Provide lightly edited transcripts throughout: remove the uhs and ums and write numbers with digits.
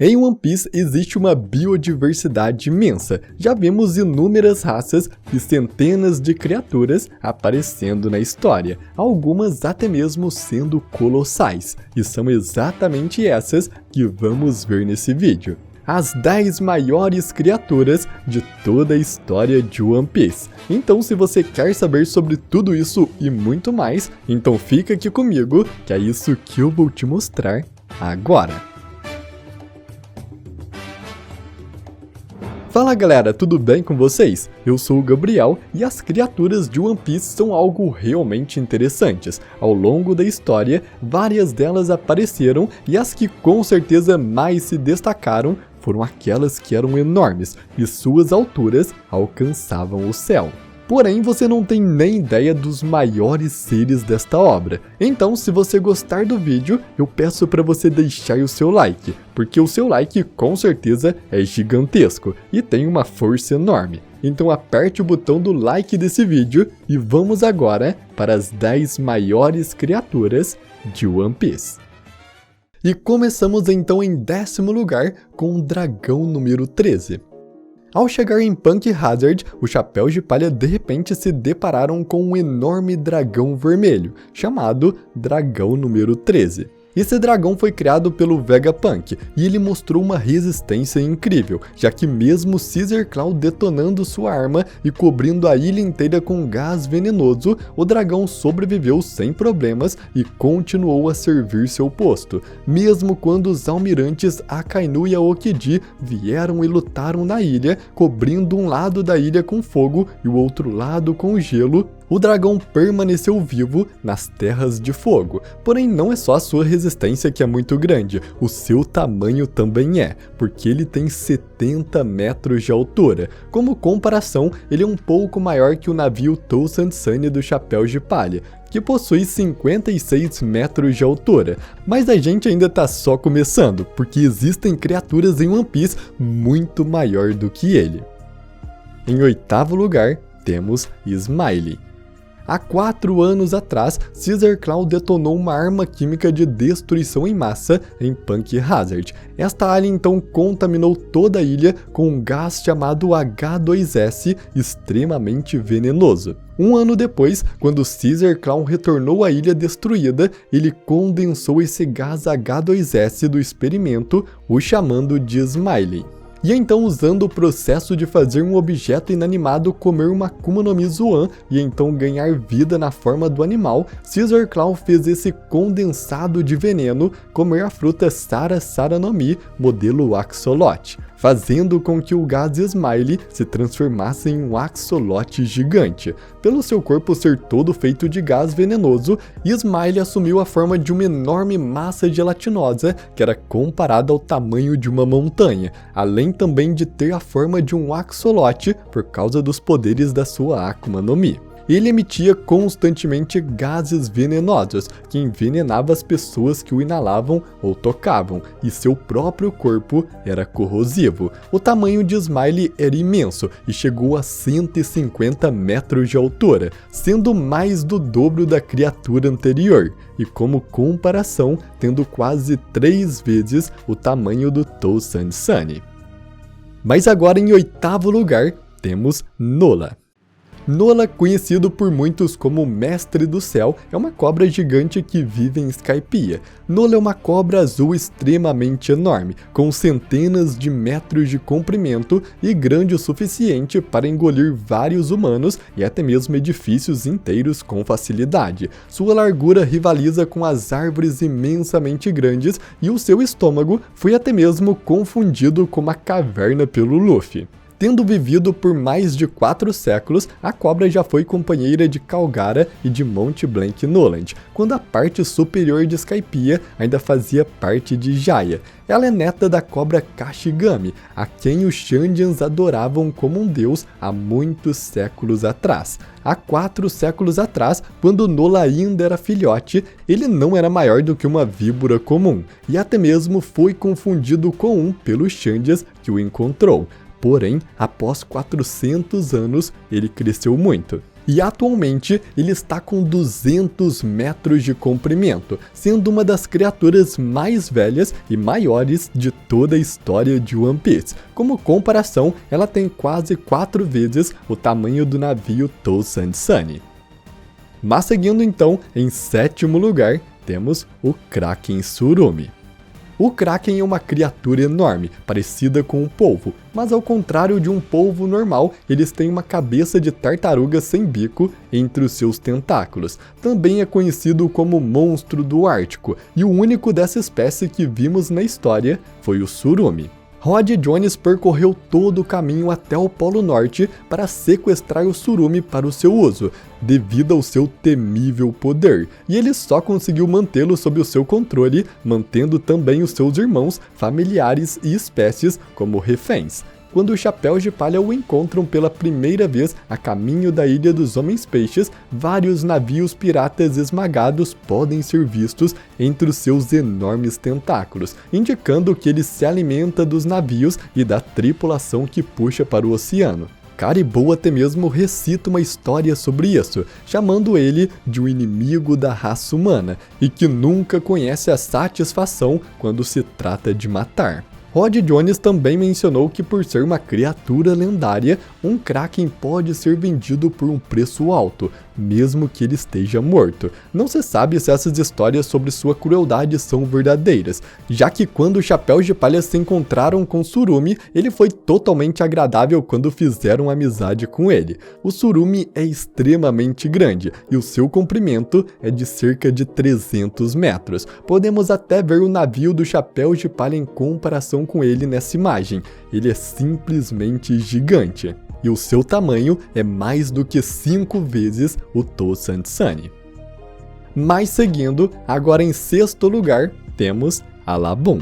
Em One Piece existe uma biodiversidade imensa, já vemos inúmeras raças e centenas de criaturas aparecendo na história, algumas até mesmo sendo colossais, e são exatamente essas que vamos ver nesse vídeo. As 10 maiores criaturas de toda a história de One Piece. Então se você quer saber sobre tudo isso e muito mais, então fica aqui comigo, que é isso que eu vou te mostrar agora. Fala galera, tudo bem com vocês? Eu sou o Gabriel e as criaturas de One Piece são algo realmente interessantes. Ao longo da história, várias delas apareceram e as que com certeza mais se destacaram foram aquelas que eram enormes e suas alturas alcançavam o céu. Porém, você não tem nem ideia dos maiores seres desta obra. Então, se você gostar do vídeo, eu peço para você deixar o seu like, porque o seu like com certeza é gigantesco e tem uma força enorme. Então aperte o botão do like desse vídeo e vamos agora para as 10 maiores criaturas de One Piece. E começamos então em 10º lugar com o dragão número 13. Ao chegar em Punk Hazard, os Chapéus de Palha de repente se depararam com um enorme dragão vermelho, chamado Dragão número 13. Esse dragão foi criado pelo Vegapunk e ele mostrou uma resistência incrível, já que mesmo Caesar Claw detonando sua arma e cobrindo a ilha inteira com gás venenoso, o dragão sobreviveu sem problemas e continuou a servir seu posto, mesmo quando os almirantes Akainu e Aokiji vieram e lutaram na ilha, cobrindo um lado da ilha com fogo e o outro lado com gelo. O dragão permaneceu vivo nas Terras de Fogo, porém não é só a sua resistência que é muito grande, o seu tamanho também é, porque ele tem 70 metros de altura. Como comparação, ele é um pouco maior que o navio Toussaint Sunny do Chapéus de Palha, que possui 56 metros de altura, mas a gente ainda tá só começando, porque existem criaturas em One Piece muito maior do que ele. Em 8º lugar, temos Smiley. Há 4 anos atrás, Caesar Claw detonou uma arma química de destruição em massa em Punk Hazard. Esta alien então contaminou toda a ilha com um gás chamado H2S extremamente venenoso. Um ano depois, quando Caesar Claw retornou à ilha destruída, ele condensou esse gás H2S do experimento, o chamando de Smiley. E então, usando o processo de fazer um objeto inanimado comer uma Akuma no Mi Zoan e então ganhar vida na forma do animal, Caesar Claw fez esse condensado de veneno comer a fruta Sara Sara no Mi, modelo Axolotl, fazendo com que o gás Smiley se transformasse em um axolote gigante. Pelo seu corpo ser todo feito de gás venenoso, Smiley assumiu a forma de uma enorme massa gelatinosa que era comparada ao tamanho de uma montanha, além também de ter a forma de um axolote por causa dos poderes da sua Akuma no Mi. Ele emitia constantemente gases venenosos que envenenavam as pessoas que o inalavam ou tocavam, e seu próprio corpo era corrosivo. O tamanho de Smiley era imenso e chegou a 150 metros de altura, sendo mais do dobro da criatura anterior, e como comparação, tendo quase 3 vezes o tamanho do Toussaint Sunny. Mas agora em 8º lugar, temos Nola. Nola, conhecido por muitos como o Mestre do Céu, é uma cobra gigante que vive em Skypiea. Nola é uma cobra azul extremamente enorme, com centenas de metros de comprimento e grande o suficiente para engolir vários humanos e até mesmo edifícios inteiros com facilidade. Sua largura rivaliza com as árvores imensamente grandes e o seu estômago foi até mesmo confundido com uma caverna pelo Luffy. Tendo vivido por mais de 4 séculos, a cobra já foi companheira de Calgara e de Mont Blanc Noland, quando a parte superior de Skypiea ainda fazia parte de Jaya. Ela é neta da cobra Kashigami, a quem os Shandians adoravam como um deus há muitos séculos atrás. Há 4 séculos atrás, quando Nola ainda era filhote, ele não era maior do que uma víbora comum, e até mesmo foi confundido com um pelos Shandians que o encontrou. Porém, após 400 anos, ele cresceu muito. e atualmente ele está com 200 metros de comprimento, sendo uma das criaturas mais velhas e maiores de toda a história de One Piece. Como comparação, ela tem quase 4 vezes o tamanho do navio Toussaint Sunny. Mas seguindo então, em sétimo lugar, temos o Kraken Tsurumi. O Kraken é uma criatura enorme, parecida com um polvo, mas ao contrário de um polvo normal, eles têm uma cabeça de tartaruga sem bico entre os seus tentáculos. Também é conhecido como monstro do Ártico, e o único dessa espécie que vimos na história foi o Tsurumi. Rod Jones percorreu todo o caminho até o Polo Norte para sequestrar o Tsurumi para o seu uso, devido ao seu temível poder, e ele só conseguiu mantê-lo sob o seu controle, mantendo também os seus irmãos, familiares e espécies como reféns. Quando os Chapéus de Palha o encontram pela primeira vez a caminho da Ilha dos Homens-Peixes, vários navios piratas esmagados podem ser vistos entre os seus enormes tentáculos, indicando que ele se alimenta dos navios e da tripulação que puxa para o oceano. Caribou até mesmo recita uma história sobre isso, chamando ele de um inimigo da raça humana e que nunca conhece a satisfação quando se trata de matar. Rod Jones também mencionou que por ser uma criatura lendária, um Kraken pode ser vendido por um preço alto, mesmo que ele esteja morto. Não se sabe se essas histórias sobre sua crueldade são verdadeiras, já que quando os Chapéus de Palha se encontraram com Tsurumi, ele foi totalmente agradável quando fizeram amizade com ele. O Tsurumi é extremamente grande e o seu comprimento é de cerca de 300 metros. Podemos até ver o navio dos Chapéus de Palha em comparação com ele nessa imagem. Ele é simplesmente gigante. E o seu tamanho é mais do que 5 vezes o Toussaint Sunny. Mas seguindo, agora em sexto lugar, temos a Laboon.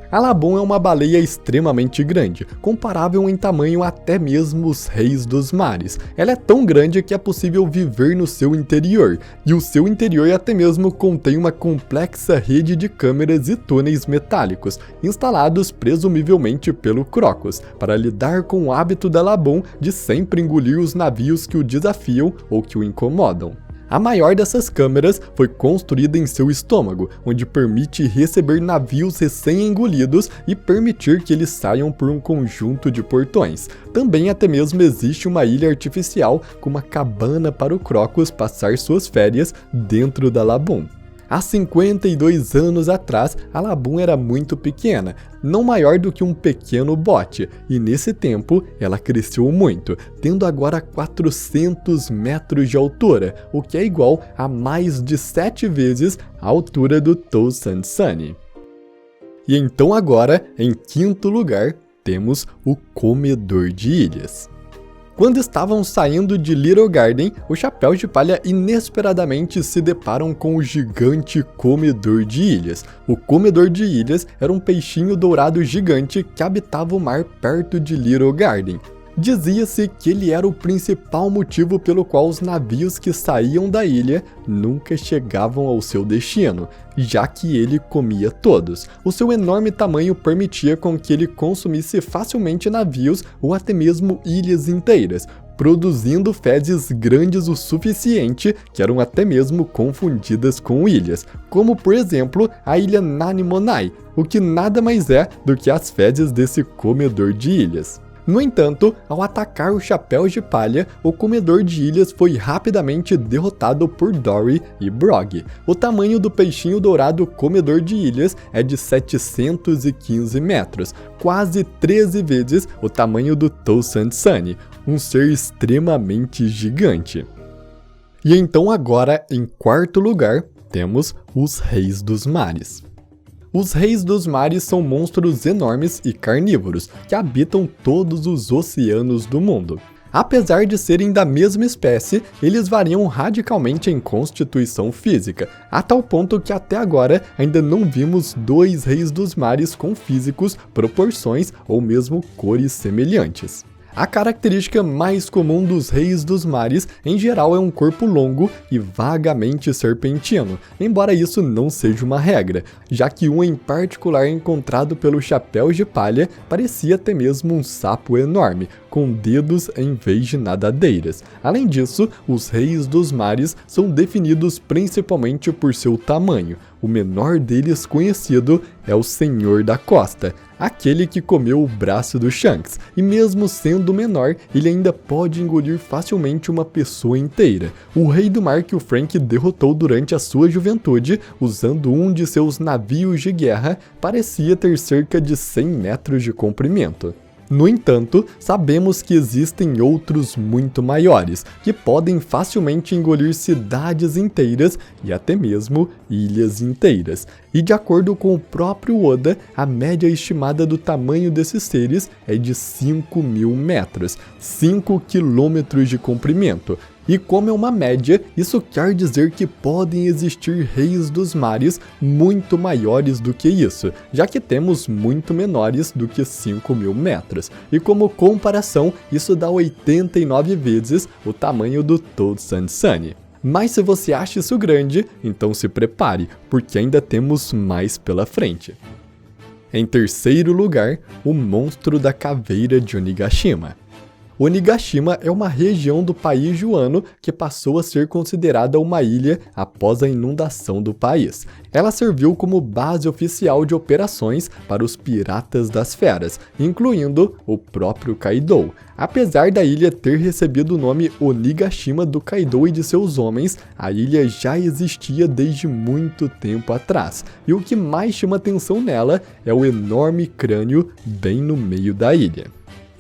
A Laboon é uma baleia extremamente grande, comparável em tamanho até mesmo os reis dos mares. Ela é tão grande que é possível viver no seu interior, e o seu interior até mesmo contém uma complexa rede de câmeras e túneis metálicos, instalados presumivelmente pelo Crocus, para lidar com o hábito da Laboon de sempre engolir os navios que o desafiam ou que o incomodam. A maior dessas câmeras foi construída em seu estômago, onde permite receber navios recém-engolidos e permitir que eles saiam por um conjunto de portões. Também até mesmo existe uma ilha artificial com uma cabana para o Crocus passar suas férias dentro da Laboon. Há 52 anos atrás, a Laboon era muito pequena, não maior do que um pequeno bote, e nesse tempo ela cresceu muito, tendo agora 400 metros de altura, o que é igual a mais de 7 vezes a altura do Toussaint Sunny. E então agora, em quinto lugar, temos o Comedor de Ilhas. Quando estavam saindo de Little Garden, os Chapéus de Palha inesperadamente se deparam com o gigante Comedor de Ilhas. O Comedor de Ilhas era um peixinho dourado gigante que habitava o mar perto de Little Garden. Dizia-se que ele era o principal motivo pelo qual os navios que saíam da ilha nunca chegavam ao seu destino, já que ele comia todos. O seu enorme tamanho permitia com que ele consumisse facilmente navios ou até mesmo ilhas inteiras, produzindo fezes grandes o suficiente que eram até mesmo confundidas com ilhas, como por exemplo a ilha Nanimonai, o que nada mais é do que as fezes desse comedor de ilhas. No entanto, ao atacar os Chapéus de Palha, o Comedor de Ilhas foi rapidamente derrotado por Dory e Brog. O tamanho do peixinho dourado Comedor de Ilhas é de 715 metros, quase 13 vezes o tamanho do Toussaint Sunny, um ser extremamente gigante. E então agora, em quarto lugar, temos os Reis dos Mares. Os Reis dos Mares são monstros enormes e carnívoros que habitam todos os oceanos do mundo. Apesar de serem da mesma espécie, eles variam radicalmente em constituição física, a tal ponto que até agora ainda não vimos dois Reis dos Mares com físicos, proporções ou mesmo cores semelhantes. A característica mais comum dos Reis dos Mares, em geral, é um corpo longo e vagamente serpentino, embora isso não seja uma regra, já que um em particular encontrado pelos Chapéus de Palha parecia até mesmo um sapo enorme, com dedos em vez de nadadeiras. Além disso, os reis dos mares são definidos principalmente por seu tamanho. O menor deles conhecido é o Senhor da Costa, aquele que comeu o braço do Shanks, e mesmo sendo menor, ele ainda pode engolir facilmente uma pessoa inteira. O rei do mar que o Frank derrotou durante a sua juventude, usando um de seus navios de guerra, parecia ter cerca de 100 metros de comprimento. No entanto, sabemos que existem outros muito maiores, que podem facilmente engolir cidades inteiras e até mesmo ilhas inteiras. E de acordo com o próprio Oda, a média estimada do tamanho desses seres é de 5.000 metros, 5 quilômetros de comprimento. E como é uma média, isso quer dizer que podem existir reis dos mares muito maiores do que isso, já que temos muito menores do que 5.000 metros. E como comparação, isso dá 89 vezes o tamanho do Tousand Sunny. Mas se você acha isso grande, então se prepare, porque ainda temos mais pela frente. Em terceiro lugar, o monstro da caveira de Onigashima. Onigashima é uma região do país de Wano que passou a ser considerada uma ilha após a inundação do país. Ela serviu como base oficial de operações para os Piratas das Feras, incluindo o próprio Kaido. Apesar da ilha ter recebido o nome Onigashima do Kaido e de seus homens, a ilha já existia desde muito tempo atrás, e o que mais chama atenção nela é o enorme crânio bem no meio da ilha.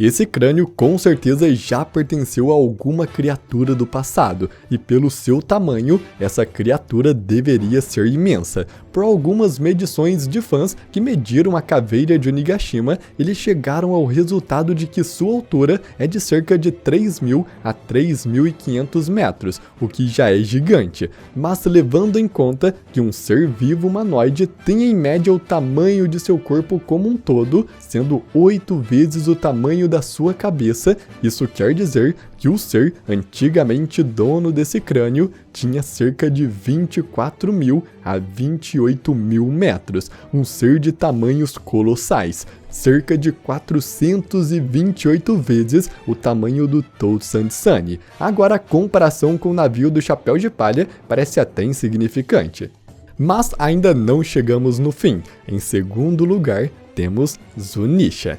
Esse crânio com certeza já pertenceu a alguma criatura do passado, e pelo seu tamanho, essa criatura deveria ser imensa. Por algumas medições de fãs que mediram a caveira de Onigashima, eles chegaram ao resultado de que sua altura é de cerca de 3.000 a 3.500 metros, o que já é gigante. Mas levando em conta que um ser vivo humanoide tem em média o tamanho de seu corpo como um todo, sendo 8 vezes o tamanho da sua cabeça, isso quer dizer que o ser antigamente dono desse crânio tinha cerca de 24.000 a 28.000 metros, um ser de tamanhos colossais, cerca de 428 vezes o tamanho do Tousand Sunny. Agora a comparação com o navio do Chapéu de Palha parece até insignificante. Mas ainda não chegamos no fim. Em segundo lugar, temos Zunisha.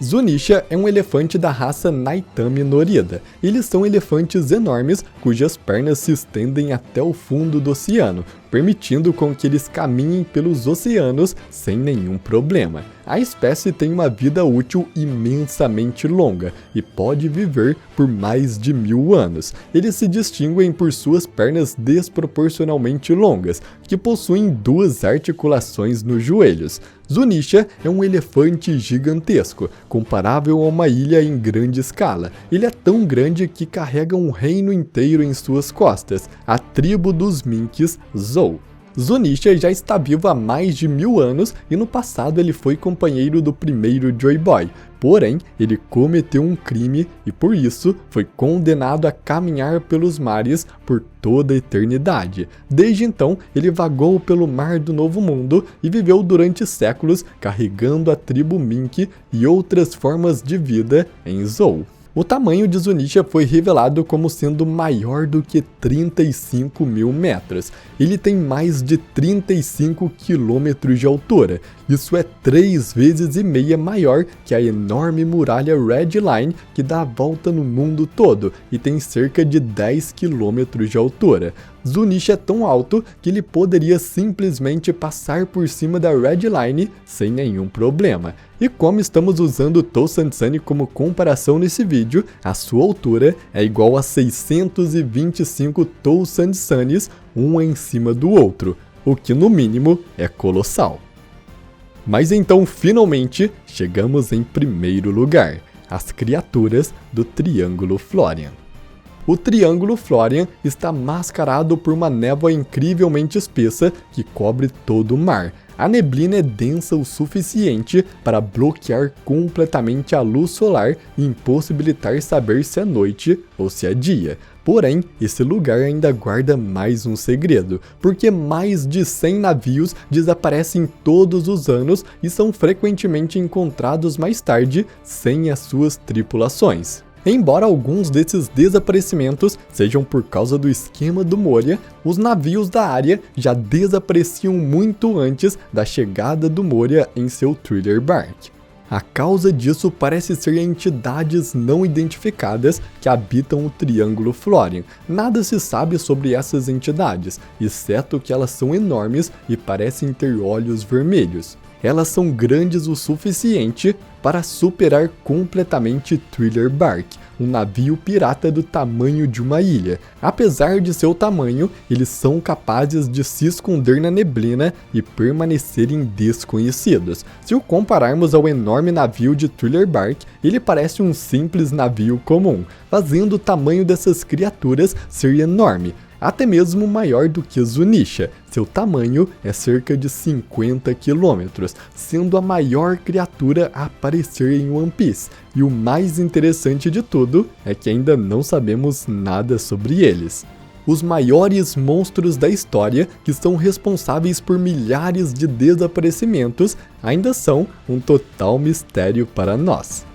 Zunisha é um elefante da raça Naitami Norida. Eles são elefantes enormes cujas pernas se estendem até o fundo do oceano, permitindo com que eles caminhem pelos oceanos sem nenhum problema. A espécie tem uma vida útil imensamente longa e pode viver por mais de 1000 anos. Eles se distinguem por suas pernas desproporcionalmente longas, que possuem 2 articulações nos joelhos. Zunisha é um elefante gigantesco, comparável a uma ilha em grande escala. Ele é tão grande que carrega um reino inteiro em suas costas, a tribo dos Minks Zou. Zunisha já está vivo há mais de 1000 anos e no passado ele foi companheiro do primeiro Joy Boy. Porém, ele cometeu um crime e por isso foi condenado a caminhar pelos mares por toda a eternidade. Desde então, ele vagou pelo mar do Novo Mundo e viveu durante séculos carregando a tribo Mink e outras formas de vida em Zou. O tamanho de Zunisha foi revelado como sendo maior do que 35.000 metros. Ele tem mais de 35 quilômetros de altura. Isso é 3,5 vezes maior que a enorme muralha Red Line que dá a volta no mundo todo e tem cerca de 10 quilômetros de altura. Zunisha é tão alto que ele poderia simplesmente passar por cima da Red Line sem nenhum problema. E como estamos usando o Tousand Sunny como comparação nesse vídeo, a sua altura é igual a 625 Tousand Sunnys, um em cima do outro, o que no mínimo é colossal. Mas então finalmente chegamos em primeiro lugar, as criaturas do Triângulo Florian. O Triângulo Florian está mascarado por uma névoa incrivelmente espessa que cobre todo o mar. A neblina é densa o suficiente para bloquear completamente a luz solar e impossibilitar saber se é noite ou se é dia. Porém, esse lugar ainda guarda mais um segredo, porque mais de 100 navios desaparecem todos os anos e são frequentemente encontrados mais tarde sem as suas tripulações. Embora alguns desses desaparecimentos sejam por causa do esquema do Moria, os navios da área já desapareciam muito antes da chegada do Moria em seu Thriller Bark. A causa disso parece ser entidades não identificadas que habitam o Triângulo Florian. Nada se sabe sobre essas entidades, exceto que elas são enormes e parecem ter olhos vermelhos. Elas são grandes o suficiente para superar completamente Thriller Bark, um navio pirata do tamanho de uma ilha. Apesar de seu tamanho, eles são capazes de se esconder na neblina e permanecerem desconhecidos. Se o compararmos ao enorme navio de Thriller Bark, ele parece um simples navio comum, fazendo o tamanho dessas criaturas ser enorme, até mesmo maior do que Zunisha. Seu tamanho é cerca de 50 km, sendo a maior criatura a aparecer em One Piece. E o mais interessante de tudo é que ainda não sabemos nada sobre eles. Os maiores monstros da história, que são responsáveis por milhares de desaparecimentos, ainda são um total mistério para nós.